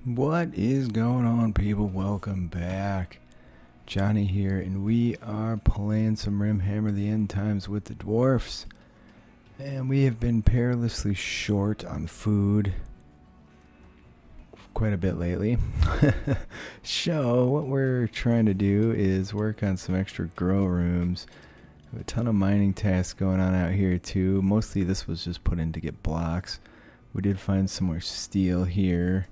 What is going on, people? Welcome back. Johnny here, and we are playing some Rimhammer the End Times with the Dwarfs. And we have been perilously short on food quite a bit lately. So what we're trying to do is work on some extra grow rooms. We have a ton of mining tasks going on out here too. Mostly this was just put in to get blocks. We did find some more steel here.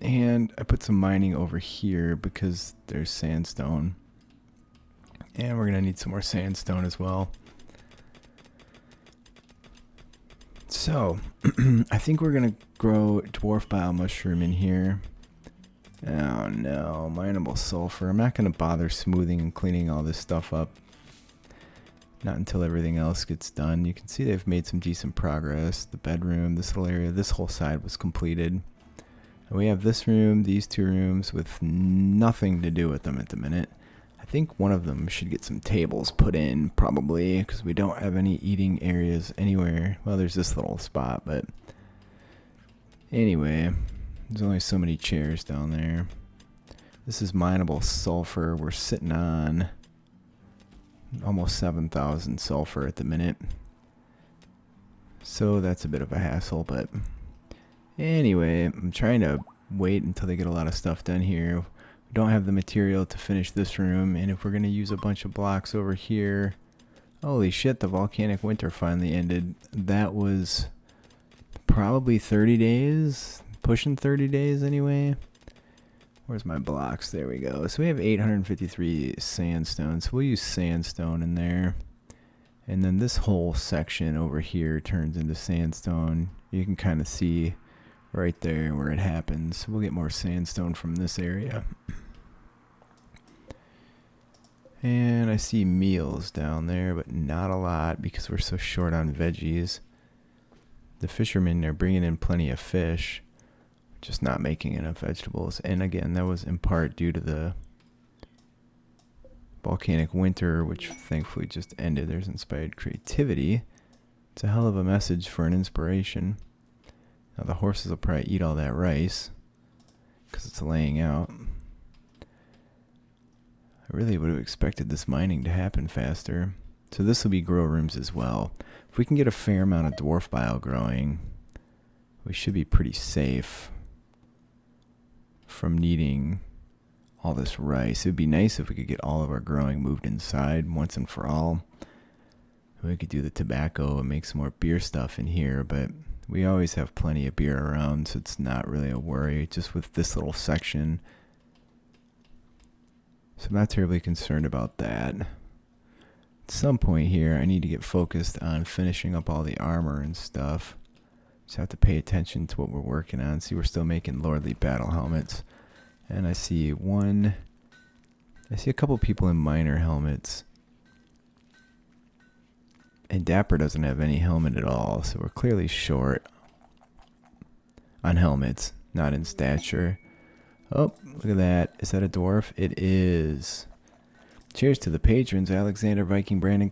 And I put some mining over here because there's sandstone. And we're going to need some more sandstone as well. So, I think we're going to grow dwarf bile mushroom in here. Oh no, mineable sulfur. I'm not going to bother smoothing and cleaning all this stuff up. Not until everything else gets done. You can see they've made some decent progress. The bedroom, this little area, this whole side was completed. And we have this room, these two rooms with nothing to do with them at the minute. I think one of them should get some tables put in, probably, because we don't have any eating areas anywhere. Well, there's this little spot, but anyway, there's only so many chairs down there. This is mineable sulfur. We're sitting on almost 7,000 sulfur at the minute. So that's a bit of a hassle, but anyway, I'm trying to wait until they get a lot of stuff done here. We don't have the material to finish this room, and if we're going to use a bunch of blocks over here... Holy shit, the volcanic winter finally ended. That was probably 30 days? Pushing 30 days anyway. Where's my blocks? There we go. So we have 853 sandstone, so we'll use sandstone in there. And then this whole section over here turns into sandstone. You can kind of see right there where it happens. We'll get more sandstone from this area. And I see meals down there, but not a lot because we're so short on veggies. The fishermen are bringing in plenty of fish, just not making enough vegetables. And again, that was in part due to the volcanic winter, which thankfully just ended. There's inspired creativity. It's a hell of a message for an inspiration. Now the horses will probably eat all that rice because it's laying out. I really would have expected this mining to happen faster. So this will be grow rooms as well. If we can get a fair amount of dwarf bile growing, we should be pretty safe from needing all this rice. It would be nice if we could get all of our growing moved inside once and for all. We could do the tobacco and make some more beer stuff in here, but we always have plenty of beer around, so it's not really a worry, just with this little section. So I'm not terribly concerned about that. At some point here, I need to get focused on finishing up all the armor and stuff. Just have to pay attention to what we're working on. See, we're still making lordly battle helmets. And I see a couple people in miner helmets. And Dapper doesn't have any helmet at all, so we're clearly short on helmets, not in stature. Oh, look at that. Is that a dwarf? It is. Cheers to the patrons. Alexander, Viking, Brandon,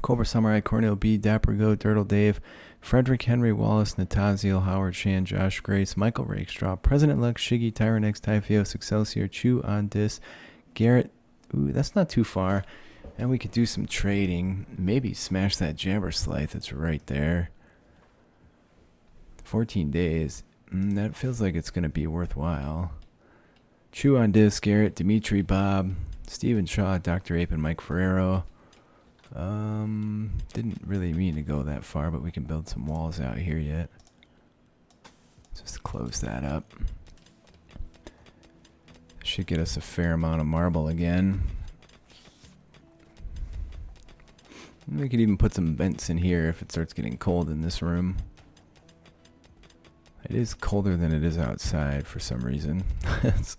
Cobra Samurai, Cornel B, Dapper Go, Dirtle Dave, Frederick Henry Wallace, Nataziel, Howard Shan, Josh Grace, Michael Rakestraw, President Lux, Shiggy, Tyron X, Typhios, Excelsior, Chew on Dis, Garrett. Ooh, that's not too far. And we could do some trading. Maybe smash that Jabber Scythe that's right there. 14 days. That feels like it's going to be worthwhile. Chew on Disc, Garrett, Dimitri, Bob, Stephen Shaw, Dr. Ape, and Mike Ferrero. Didn't really mean to go that far, but we can build some walls out here yet. Just close that up. Should get us a fair amount of marble again. We could even put some vents in here if it starts getting cold in this room. It is colder than it is outside for some reason. It's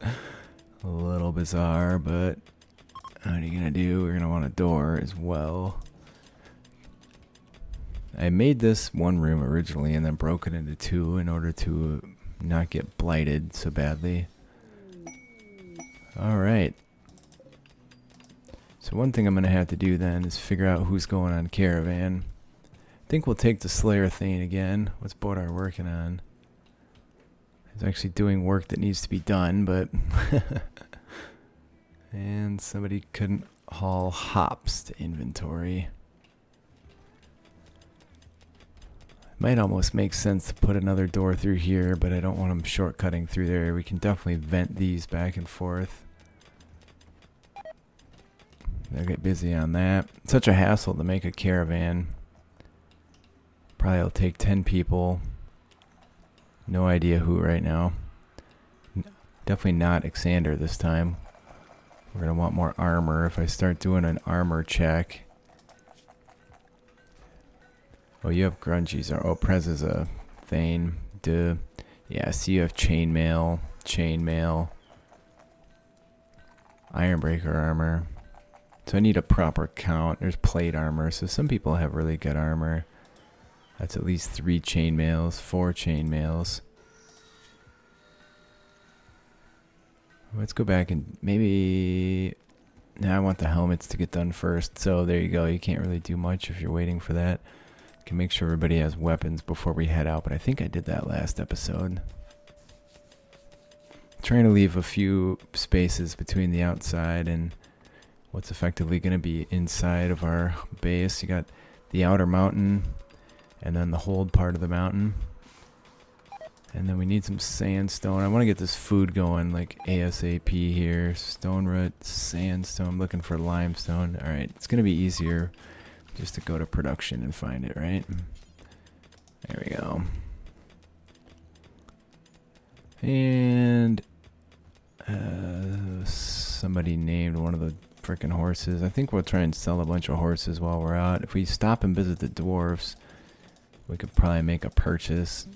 a little bizarre, but what are you going to do? We're going to want a door as well. I made this one room originally and then broke it into two in order to not get blighted so badly. Alright. So one thing I'm going to have to do then is figure out who's going on Caravan. I think we'll take the Slayer thing again. What's Bodar working on? It's actually doing work that needs to be done, but and somebody couldn't haul hops to inventory. Might almost make sense to put another door through here, but I don't want them shortcutting through there. We can definitely vent these back and forth. They'll get busy on that. It's such a hassle to make a caravan. Probably will take 10 people. No idea who right now. Definitely not Xander this time. We're going to want more armor if I start doing an armor check. Oh, you have grungies. Oh, Prez is a Thane. Duh. Yeah, so you have chainmail, ironbreaker armor. So I need a proper count. There's plate armor. So some people have really good armor. That's at least 3 chainmails, 4 chainmails. Let's go back and maybe... Now I want the helmets to get done first. So there you go. You can't really do much if you're waiting for that. You can make sure everybody has weapons before we head out. But I think I did that last episode. Trying to leave a few spaces between the outside and what's effectively going to be inside of our base. You got the outer mountain and then the hold part of the mountain. And then we need some sandstone. I want to get this food going like ASAP here. Stone root, sandstone. I'm looking for limestone. Alright, it's going to be easier just to go to production and find it, right? There we go. And somebody named one of the frickin' horses. I think we'll try and sell a bunch of horses while we're out. If we stop and visit the dwarfs, we could probably make a purchase.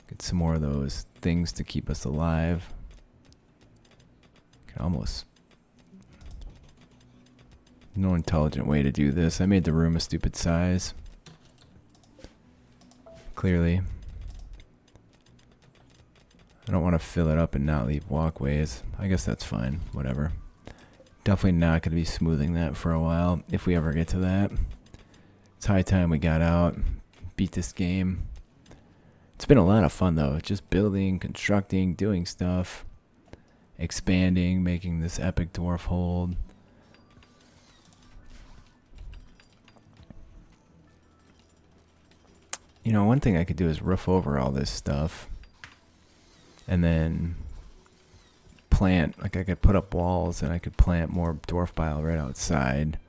Get some more of those things to keep us alive. Can almost... No intelligent way to do this. I made the room a stupid size. Clearly. I don't want to fill it up and not leave walkways. I guess that's fine. Whatever. Definitely not going to be smoothing that for a while, if we ever get to that. It's high time we got out. Beat this game. It's been a lot of fun though. Just building, constructing, doing stuff. Expanding, making this epic dwarf hold. You know, one thing I could do is roof over all this stuff. And then plant, like I could put up walls and I could plant more dwarf bile right outside.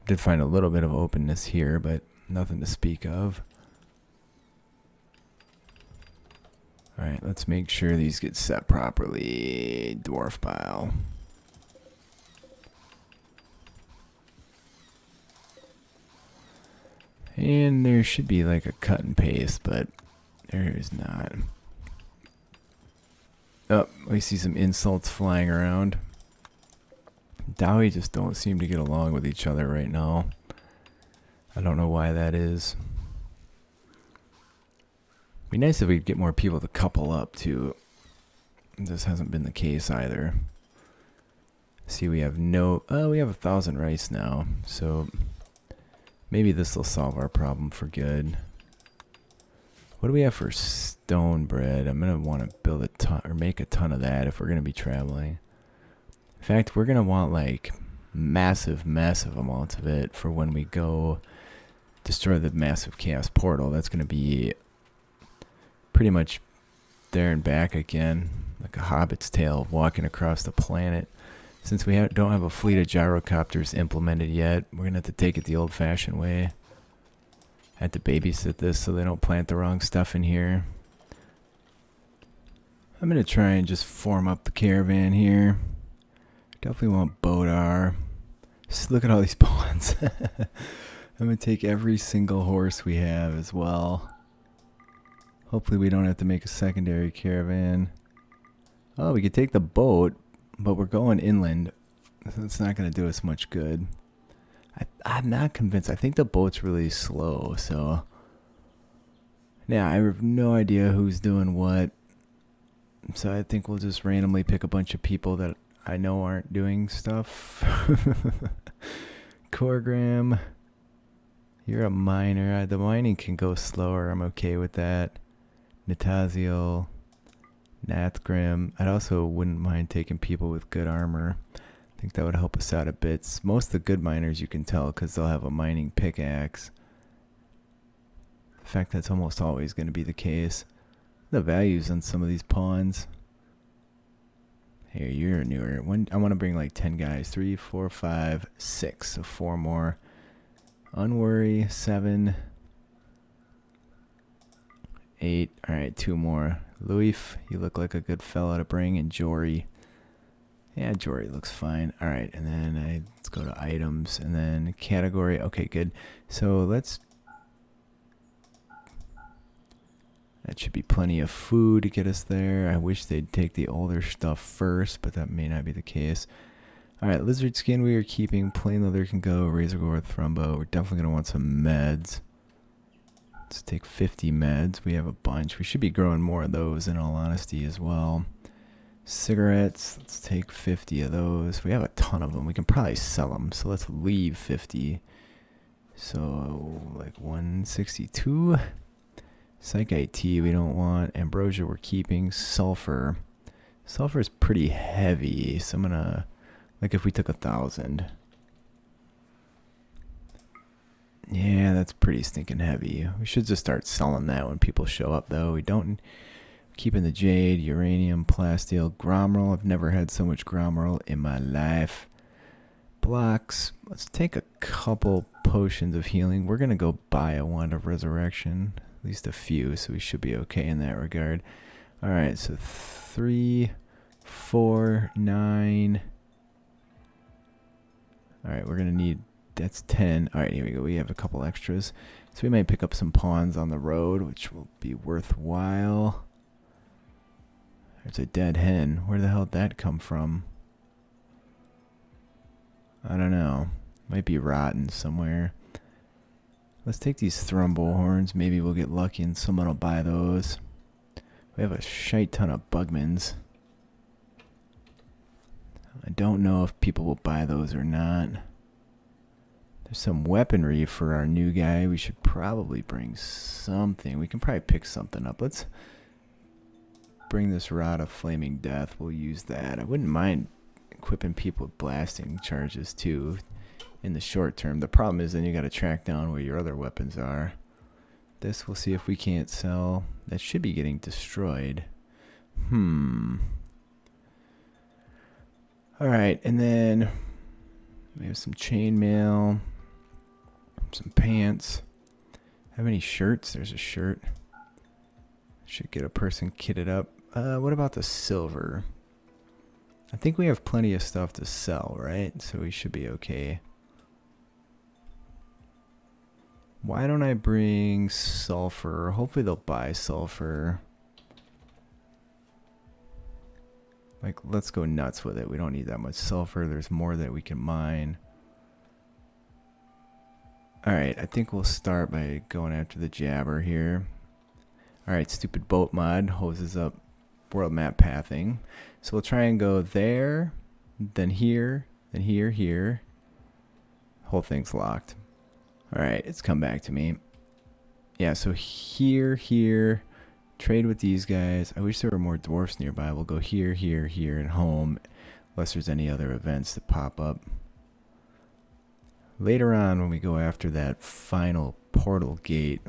Did find a little bit of openness here, but nothing to speak of. Alright, let's make sure these get set properly. Dwarf bile. And there should be like a cut and paste, but there is not. Oh, we see some insults flying around. Dawi just don't seem to get along with each other right now. I don't know why that is. Be nice if we could get more people to couple up too. This hasn't been the case either. See, we have we have 1,000 rice now, so maybe this will solve our problem for good. What do we have for stone bread? I'm gonna want to build a ton or make a ton of that if we're gonna be traveling. In fact, we're gonna want like massive amounts of it for when we go destroy the massive chaos portal. That's gonna be pretty much there and back again, like a hobbit's tale of walking across the planet. Since we don't have a fleet of gyrocopters implemented yet, we're gonna have to take it the old-fashioned way. I had to babysit this so they don't plant the wrong stuff in here. I'm gonna try and just form up the caravan here. Definitely want Bodar. Just look at all these pawns. I'm gonna take every single horse we have as well. Hopefully we don't have to make a secondary caravan. Oh, we could take the boat, but we're going inland. So it's not gonna do us much good. I'm not convinced. I think the boat's really slow, so yeah, I have no idea who's doing what. So I think we'll just randomly pick a bunch of people that I know aren't doing stuff. Corgram. You're a miner. The mining can go slower. I'm okay with that. Nataziel, Nathgrim. I also wouldn't mind taking people with good armor. I think that would help us out a bit. Most of the good miners you can tell because they'll have a mining pickaxe. In fact, that's almost always going to be the case. The values on some of these pawns. Here, you're newer. I want to bring like 10 guys. 3, 4, 5, 6. So 4 more. Unworry, 7. 8. Alright, 2 more. Luif, you look like a good fella to bring. And Jory. Yeah, Jory looks fine. Alright, and then let's go to items. And then category. Okay, good. So let's... That should be plenty of food to get us there. I wish they'd take the older stuff first, but that may not be the case. Alright, lizard skin we are keeping. Plain leather can go. Razor gore, thrumbo. We're definitely going to want some meds. Let's take 50 meds. We have a bunch. We should be growing more of those in all honesty as well. Cigarettes. Let's take 50 of those. We have a ton of them. We can probably sell them. So let's leave 50. So like 162. Psych IT we don't want. Ambrosia we're keeping. Sulfur. Sulfur is pretty heavy. So I'm gonna, like if we took 1,000. Yeah, that's pretty stinking heavy. We should just start selling that when people show up though. We don't, keeping the jade, uranium, plasteel, grommerl. I've never had so much grommerl in my life. Blocks. Let's take a couple potions of healing. We're gonna go buy a wand of resurrection. At least a few, so we should be okay in that regard. Alright, so 3, 4, 9. Alright, we're going to need, that's 10. Alright, here we go. We have a couple extras. So we might pick up some pawns on the road, which will be worthwhile. There's a dead hen. Where the hell did that come from? I don't know. Might be rotten somewhere. Let's take these thrumbo horns. Maybe we'll get lucky and someone will buy those. We have a shite ton of bugmans. I don't know if people will buy those or not. There's some weaponry for our new guy. We should probably bring something. We can probably pick something up. Let's bring this rod of flaming death. We'll use that. I wouldn't mind equipping people with blasting charges too. In the short term. The problem is then you got to track down where your other weapons are. This we'll see if we can't sell. That should be getting destroyed. Alright, and then we have some chainmail, some pants. Have any shirts? There's a shirt. Should get a person kitted up. What about the silver? I think we have plenty of stuff to sell, right? So we should be okay. Why don't I bring sulfur? Hopefully they'll buy sulfur. Like, let's go nuts with it. We don't need that much sulfur. There's more that we can mine. Alright, I think we'll start by going after the jabber here. Alright, stupid boat mod hoses up world map pathing. So we'll try and go there, then here, then here, here. Whole thing's locked. Alright, it's come back to me. Yeah, so here, here. Trade with these guys. I wish there were more dwarfs nearby. We'll go here, here, here, and home. Unless there's any other events that pop up. Later on, when we go after that final portal gate,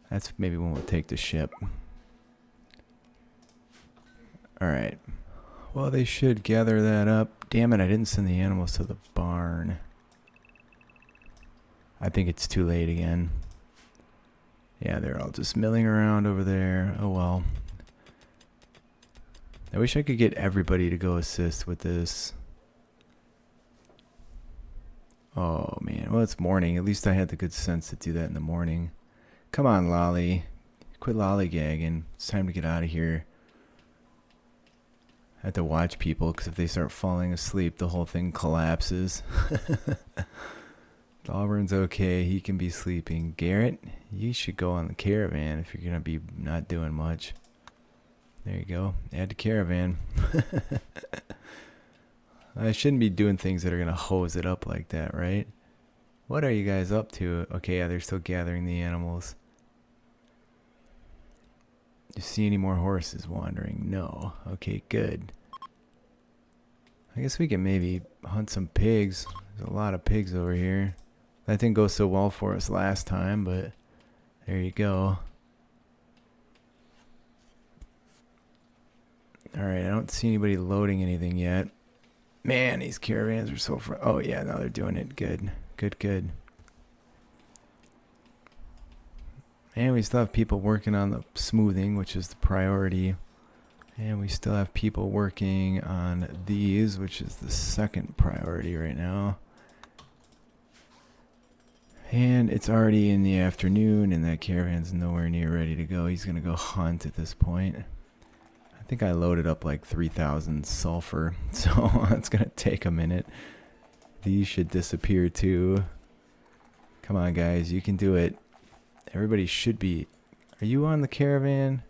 that's maybe when we'll take the ship. Alright. Well, they should gather that up. Damn it, I didn't send the animals to the barn. I think it's too late again. Yeah, they're all just milling around over there. Oh well. I wish I could get everybody to go assist with this. Oh man, well it's morning. At least I had the good sense to do that in the morning. Come on, Lolly. Quit lollygagging. It's time to get out of here. I have to watch people because if they start falling asleep, the whole thing collapses. Auburn's okay. He can be sleeping. Garrett, you should go on the caravan if you're going to be not doing much. There you go. Add to caravan. I shouldn't be doing things that are going to hose it up like that, right? What are you guys up to? Okay, yeah, they're still gathering the animals. Do you see any more horses wandering? No. Okay, good. I guess we can maybe hunt some pigs. There's a lot of pigs over here. That didn't go so well for us last time, but there you go. Alright, I don't see anybody loading anything yet. Man, these caravans are so oh yeah, now they're doing it. Good. Good, good. And we still have people working on the smoothing, which is the priority. And we still have people working on these, which is the second priority right now. And it's already in the afternoon, and that caravan's nowhere near ready to go. He's going to go hunt at this point. I think I loaded up like 3,000 sulfur, so it's going to take a minute. These should disappear too. Come on, guys, you can do it. Everybody should be... Are you on the caravan?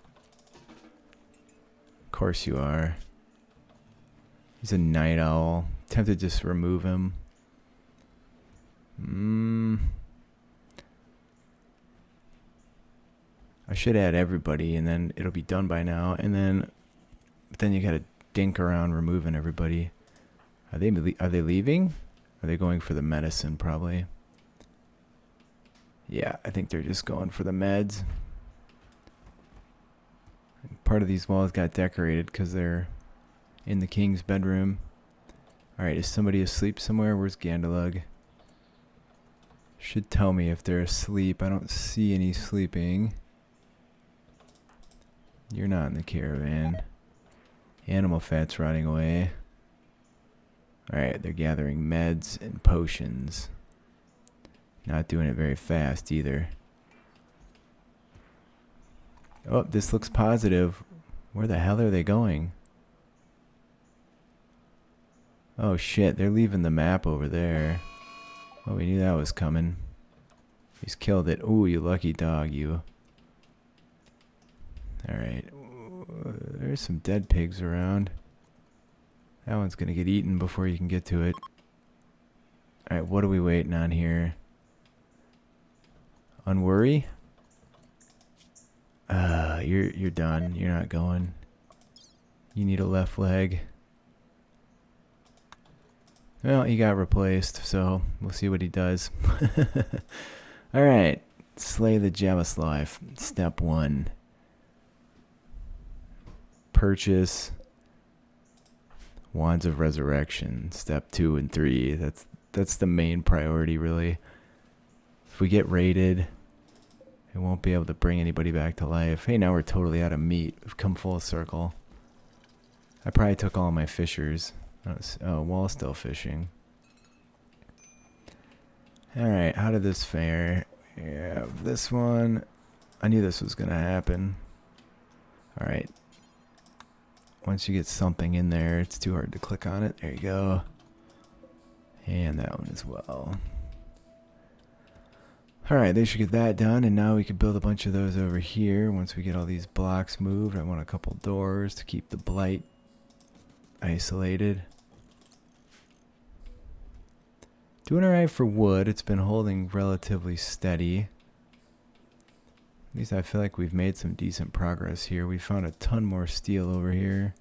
Of course you are. He's a night owl. Tempted to just remove him. I should add everybody, and then it'll be done by now. And then, but then you gotta dink around removing everybody. Are they leaving? Are they going for the medicine? Probably. Yeah, I think they're just going for the meds. Part of these walls got decorated because they're in the king's bedroom. Alright, is somebody asleep somewhere? Where's Gandalug? Should tell me if they're asleep. I don't see any sleeping. You're not in the caravan. Animal fat's rotting away. Alright, they're gathering meds and potions. Not doing it very fast either. Oh, this looks positive. Where the hell are they going? Oh shit, they're leaving the map over there. Oh, we knew that was coming. He's killed it. Ooh, you lucky dog, you. Alright. There's some dead pigs around. That one's gonna get eaten before you can get to it. Alright, what are we waiting on here? Unworry? You're done. You're not going. You need a left leg. Well, he got replaced, so we'll see what he does. Alright. Slay the Javaslav. Step 1. Purchase Wands of Resurrection. Step 2 and 3. That's the main priority, really. If we get raided, it won't be able to bring anybody back to life. Hey, now we're totally out of meat. We've come full circle. I probably took all my fishers. Oh, wall still fishing. Alright, how did this fare? Yeah, this one. I knew this was going to happen. Alright. Once you get something in there, it's too hard to click on it. There you go. And that one as well. Alright, they should get that done, and now we can build a bunch of those over here. Once we get all these blocks moved, I want a couple doors to keep the blight isolated. Doing alright for wood. It's been holding relatively steady. At least I feel like we've made some decent progress here. We found a ton more steel over here.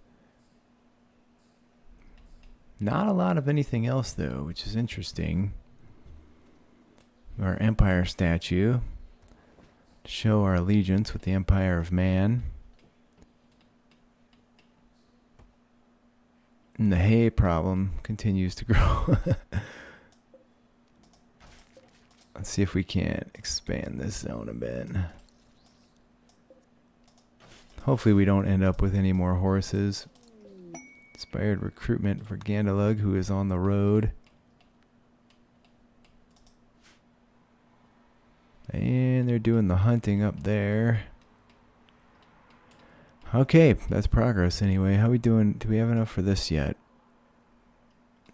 Not a lot of anything else though, which is interesting. Our Empire statue to show our allegiance with the Empire of Man. And the hay problem continues to grow. Let's see if we can expand this zone a bit. Hopefully we don't end up with any more horses. Inspired recruitment for Gandalug, who is on the road. And they're doing the hunting up there. Okay, that's progress anyway. How we doing? Do we have enough for this yet?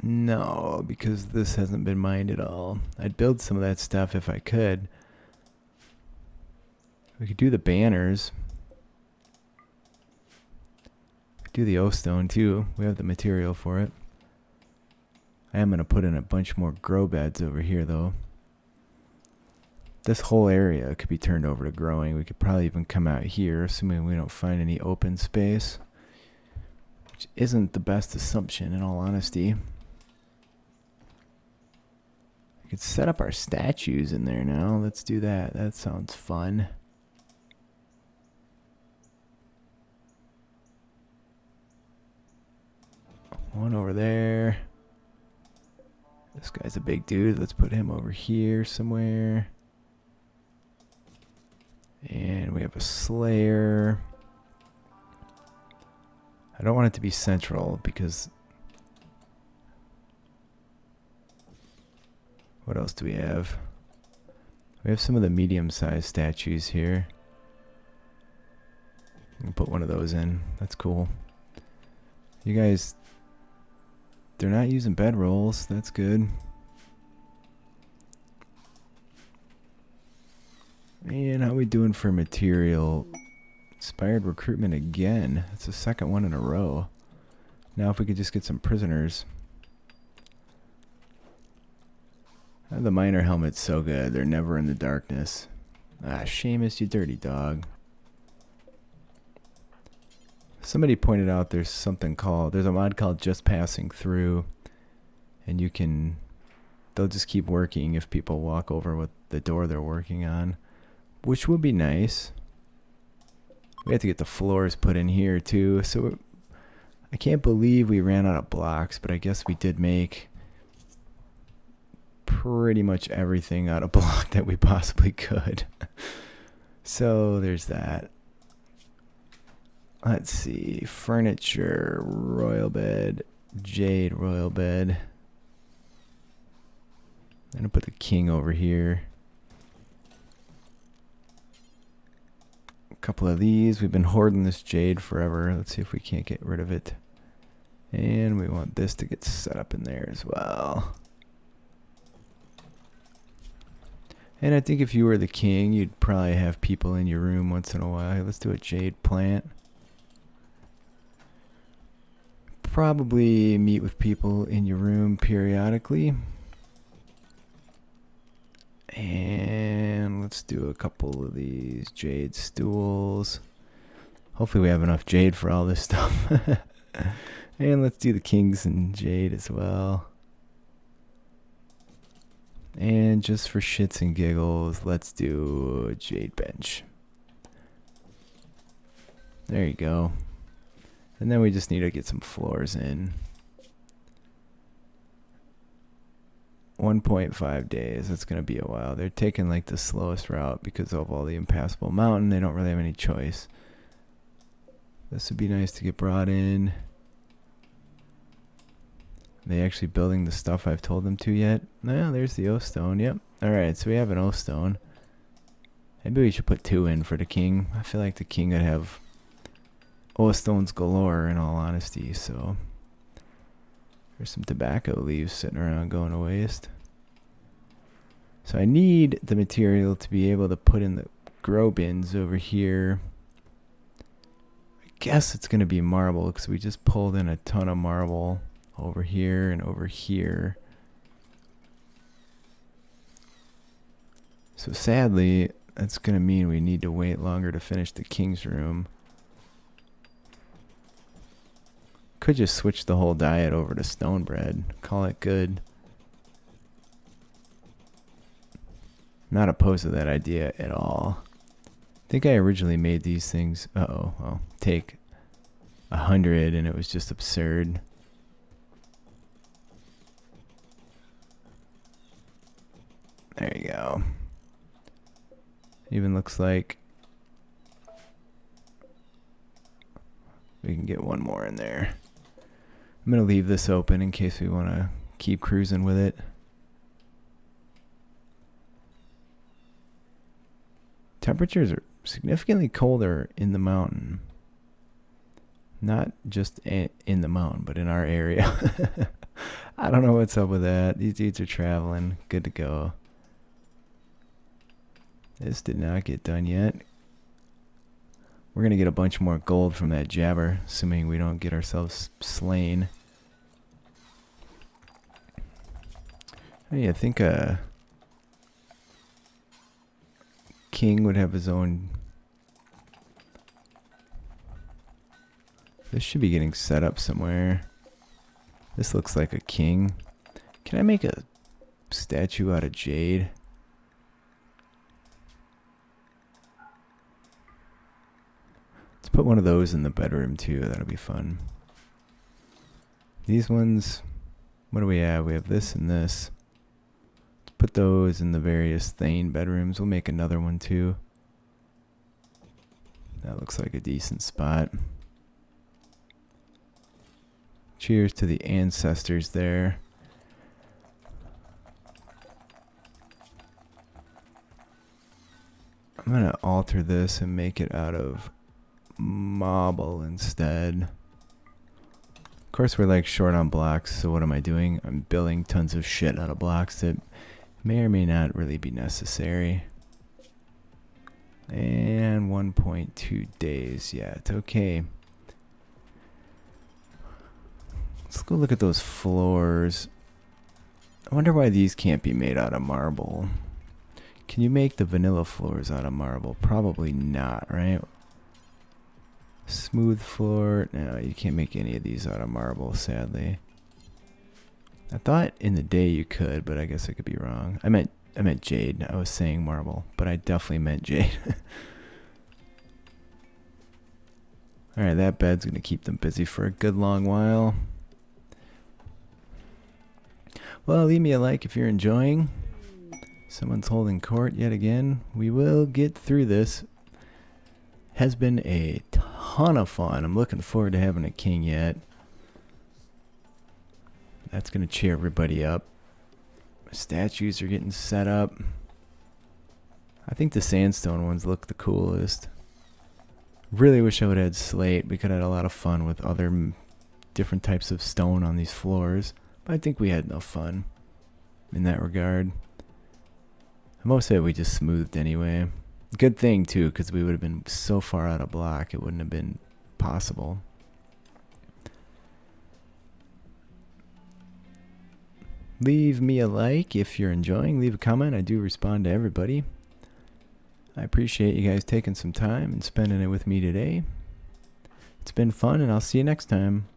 No, because this hasn't been mined at all. I'd build some of that stuff if I could. We could do the banners. Do the oak stone too. We have the material for it. I am going to put in a bunch more grow beds over here though. This whole area could be turned over to growing. We could probably even come out here, assuming we don't find any open space, which isn't the best assumption in all honesty. We could set up our statues in there now. Let's do that. That sounds fun. One over there. This guy's a big dude. Let's put him over here somewhere. And we have a Slayer. I don't want it to be central because... What else do we have? We have some of the medium-sized statues here. I'm gonna put one of those in. That's cool. You guys... They're not using bedrolls. That's good. Man, how we doing for material? Inspired recruitment again. It's the second one in a row. Now if we could just get some prisoners. The miner helmet's so good. They're never in the darkness. Ah, Seamus, you dirty dog. Somebody pointed out there's a mod called Just Passing Through, and they'll just keep working if people walk over with the door they're working on, which would be nice. We have to get the floors put in here too, so I can't believe we ran out of blocks, but I guess we did make pretty much everything out of block that we possibly could. So there's that. Let's see, furniture, royal bed, jade royal bed. I'm gonna put the king over here. A couple of these. We've been hoarding this jade forever. Let's see if we can't get rid of it. And we want this to get set up in there as well. And I think if you were the king, you'd probably have people in your room once in a while. Let's do a jade plant. Probably meet with people in your room periodically. And let's do a couple of these jade stools. Hopefully we have enough jade for all this stuff. And let's do the kings and jade as well. And just for shits and giggles, let's do a jade bench. There you go. And then we just need to get some floors in. 1.5 days. That's going to be a while. They're taking like the slowest route because of all the impassable mountain. They don't really have any choice. This would be nice to get brought in. Are they actually building the stuff I've told them to yet? No, there's the O stone. Yep. Alright, so we have an O stone. Maybe we should put 2 in for the king. I feel like the king would have O stones galore in all honesty, so there's some tobacco leaves sitting around going to waste. So I need the material to be able to put in the grow bins over here. I guess it's going to be marble because we just pulled in a ton of marble over here and over here. So sadly, that's going to mean we need to wait longer to finish the king's room. Could just switch the whole diet over to stone bread. Call it good. Not opposed to that idea at all. I think I originally made these things. Well, take 100 and it was just absurd. There you go. Even looks like we can get one more in there. I'm going to leave this open in case we want to keep cruising with it. Temperatures are significantly colder in the mountain. Not just in the mountain, but in our area. I don't know what's up with that. These dudes are traveling. Good to go. This did not get done yet. We're going to get a bunch more gold from that jabber, assuming we don't get ourselves slain. Hey, I think king would have his own. This should be getting set up somewhere. This looks like a king. Can I make a statue out of jade? Let's put one of those in the bedroom too. That'll be fun. These ones, what do we have? We have this and this. Let's put those in the various Thane bedrooms. We'll make another one too. That looks like a decent spot. Cheers to the ancestors there. I'm going to alter this and make it out of marble instead. Of course, we're like short on blocks, so what am I doing? I'm building tons of shit out of blocks that may or may not really be necessary. And 1.2 days yet. Okay. Let's go look at those floors. I wonder why these can't be made out of marble. Can you make the vanilla floors out of marble? Probably not, right? Smooth floor. No, you can't make any of these out of marble, sadly. I thought in the day you could, but I guess I could be wrong. I meant jade. I was saying marble, but I definitely meant jade. Alright, that bed's going to keep them busy for a good long while. Well, leave me a like if you're enjoying. Someone's holding court yet again. We will get through this. Has been a ton of fun. I'm looking forward to having a king yet. That's going to cheer everybody up. Statues are getting set up. I think the sandstone ones look the coolest. Really wish I would have had slate. We could have had a lot of fun with other different types of stone on these floors. But I think we had enough fun in that regard. Most of it we just smoothed anyway. Good thing too, because we would have been so far out of block it wouldn't have been possible. Leave me a like if you're enjoying. Leave a comment. I do respond to everybody. I appreciate you guys taking some time and spending it with me today. It's been fun, and I'll see you next time.